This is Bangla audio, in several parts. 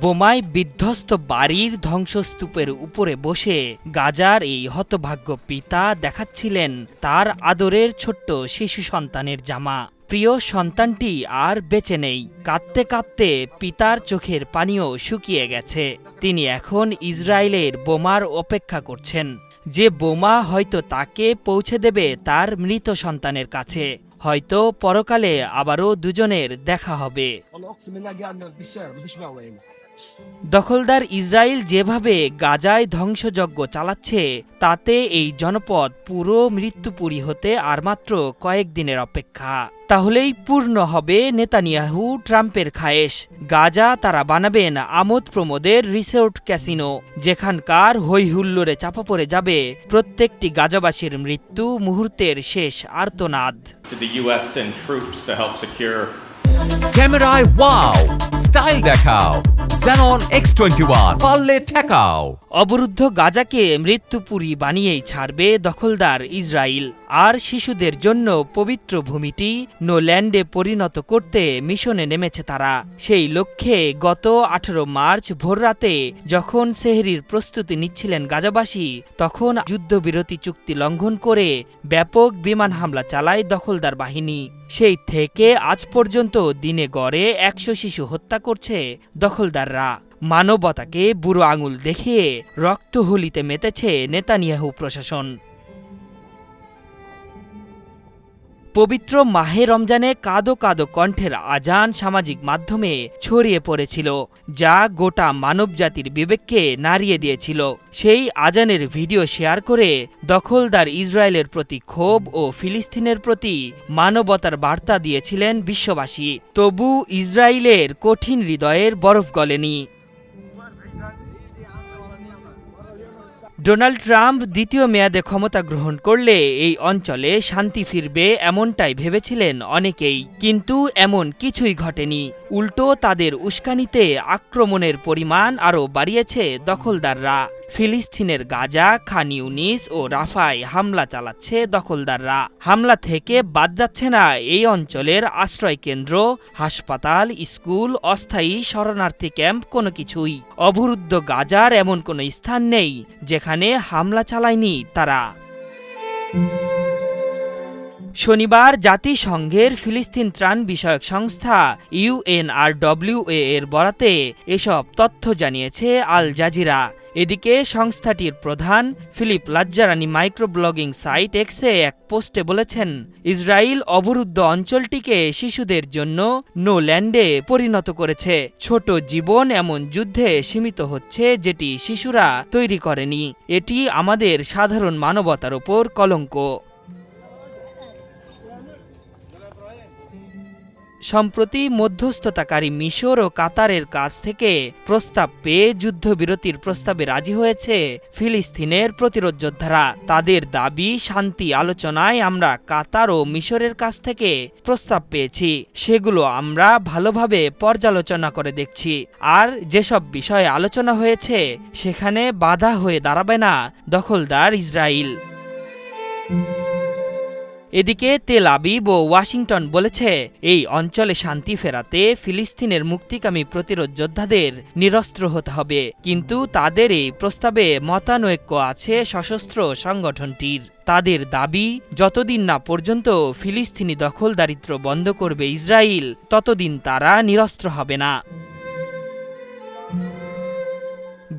বোমায় বিধ্বস্ত বাড়ির ধ্বংসস্তূপের উপরে বসে গাজার এই হতভাগ্য পিতা দেখাচ্ছিলেন তার আদরের ছোট্ট শিশু সন্তানের জামা। প্রিয় সন্তানটি আর বেঁচে নেই। কাঁদতে কাঁদতে পিতার চোখের পানিও শুকিয়ে গেছে। তিনি এখন ইসরায়েলের বোমার অপেক্ষা করছেন, যে বোমা হয়তো তাকে পৌঁছে দেবে তার মৃত সন্তানের কাছে। হয়তো পরকালে আবারও দুজনের দেখা হবে। দখলদার ইসরায়েল যেভাবে গাজায় ধ্বংসযজ্ঞ চালাচ্ছে, তাতে এই জনপদ পুরো মৃত্যুপুরী হতে আর মাত্র কয়েকদিনের অপেক্ষা। তাহলেই পূর্ণ হবে নেতানিয়াহু ট্রাম্পের খায়েশ। গাজা তারা বানাবেন আমোদ প্রমোদের রিসোর্ট ক্যাসিনো, যেখানকার হৈহুল্লোড়ে চাপা পড়ে যাবে প্রত্যেকটি গাজাবাসীর মৃত্যু মুহূর্তের শেষ আর্তনাদ। ক্যামেরায় ওয়াও, স্টাইল দেখাও, Xenon X21 পারলে ঠেকাও। অবরুদ্ধ গাজাকে মৃত্যুপুরী বানিয়েই ছাড়বে দখলদার ইসরায়েল। আর শিশুদের জন্য পবিত্র ভূমিটি নো ল্যান্ডে পরিণত করতে মিশনে নেমেছে তারা। সেই লক্ষ্যে গত 18 মার্চ ভোররাতে যখন সেহরির প্রস্তুতি নিচ্ছিলেন গাজাবাসী, তখন যুদ্ধবিরতি চুক্তি লঙ্ঘন করে ব্যাপক বিমান হামলা চালায় দখলদার বাহিনী। সেই থেকে আজ পর্যন্ত দিনে গড়ে 100 শিশু হত্যা করছে দখলদাররা। মানবতাকে বুড়ো আঙুল দেখিয়ে রক্তহোলিতে মেতেছে নেতানিয়াহু প্রশাসন। পবিত্র মাহে রমজানে কাঁদো কাঁদো কণ্ঠের আজান সামাজিক মাধ্যমে ছড়িয়ে পড়েছিল, যা গোটা মানবজাতির বিবেককে নাড়িয়ে দিয়েছিল। সেই আজানের ভিডিও শেয়ার করে দখলদার ইসরায়েলের প্রতি ক্ষোভ ও ফিলিস্তিনের প্রতি মানবতার বার্তা দিয়েছিলেন বিশ্ববাসী। তবু ইসরায়েলের কঠিন হৃদয়ের বরফ গলেনি। ডোনাল্ড ট্রাম্প দ্বিতীয় মেয়াদে ক্ষমতা গ্রহণ করলে এই অঞ্চলে শান্তি ফিরবে এমনটাই ভেবেছিলেন অনেকেই, কিন্তু এমন কিছুই ঘটেনি। উল্টো তাদের উস্কানিতে আক্রমণের পরিমাণ আরও বাড়িয়েছে দখলদাররা। ফিলিস্তিনের গাজা, খান ইউনিস ও রাফায় হামলা চালাচ্ছে দখলদাররা। হামলা থেকে বাদ যাচ্ছে না এই অঞ্চলের আশ্রয়কেন্দ্র, হাসপাতাল, স্কুল, অস্থায়ী শরণার্থী ক্যাম্প, কোনো কিছুই। অবরুদ্ধ গাজার এমন কোনো স্থান নেই যেখানে হামলা চালায়নি তারা। শনিবার জাতিসংঘের ফিলিস্তিন ত্রাণ বিষয়ক সংস্থা UNRWA এর বরাতে এসব তথ্য জানিয়েছে আল জাজিরা। এদিকে সংস্থাটির প্রধান ফিলিপ লাজ্জারানি মাইক্রোব্লগিং সাইট এক্সে এক পোস্টে বলেছেন, ইসরায়েল অবরুদ্ধ অঞ্চলটিকে শিশুদের জন্য নো ল্যান্ডে পরিণত করেছে। ছোট জীবন এমন যুদ্ধে সীমিত হচ্ছে যেটি শিশুরা তৈরি করেনি। এটি আমাদের সাধারণ মানবতার ওপর কলঙ্ক। সম্প্রতি মধ্যস্থতাকারী মিশর ও কাতারের কাছ থেকে প্রস্তাব পেয়ে যুদ্ধবিরতির প্রস্তাবে রাজি হয়েছে ফিলিস্তিনের প্রতিরোধ যোদ্ধারা। তাদের দাবি, শান্তি আলোচনায় আমরা কাতার ও মিশরের কাছ থেকে প্রস্তাব পেয়েছি, সেগুলো আমরা ভালোভাবে পর্যালোচনা করে দেখছি। আর যেসব বিষয়ে আলোচনা হয়েছে সেখানে বাধা হয়ে দাঁড়াবে না দখলদার ইসরায়েল। এদিকে তেল আবিব ও ওয়াশিংটন বলেছে, এই অঞ্চলে শান্তি ফেরাতে ফিলিস্তিনের মুক্তিকামী প্রতিরোধ যোদ্ধাদের নিরস্ত্র হতে হবে। কিন্তু তাদের এই প্রস্তাবে মতানৈক্য আছে সশস্ত্র সংগঠনটির। তাদের দাবি, যতদিন না পর্যন্ত ফিলিস্তিনি দখলদারিত্ব বন্ধ করবে ইসরায়েল, ততদিন তারা নিরস্ত্র হবে না।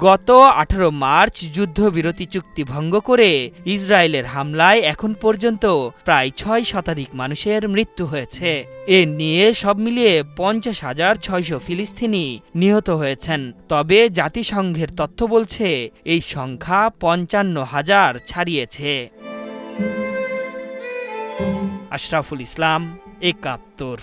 গত 18 মার্চ যুদ্ধবিরতি চুক্তি ভঙ্গ করে ইসরায়েলের হামলায় এখন পর্যন্ত প্রায় 6 শতাধিক মানুষের মৃত্যু হয়েছে। এ নিয়ে সব মিলিয়ে 50,600 ফিলিস্তিনি নিহত হয়েছেন। তবে জাতিসংঘের তথ্য বলছে এই সংখ্যা 55,000 ছাড়িয়েছে। আশরাফুল ইসলাম, 71।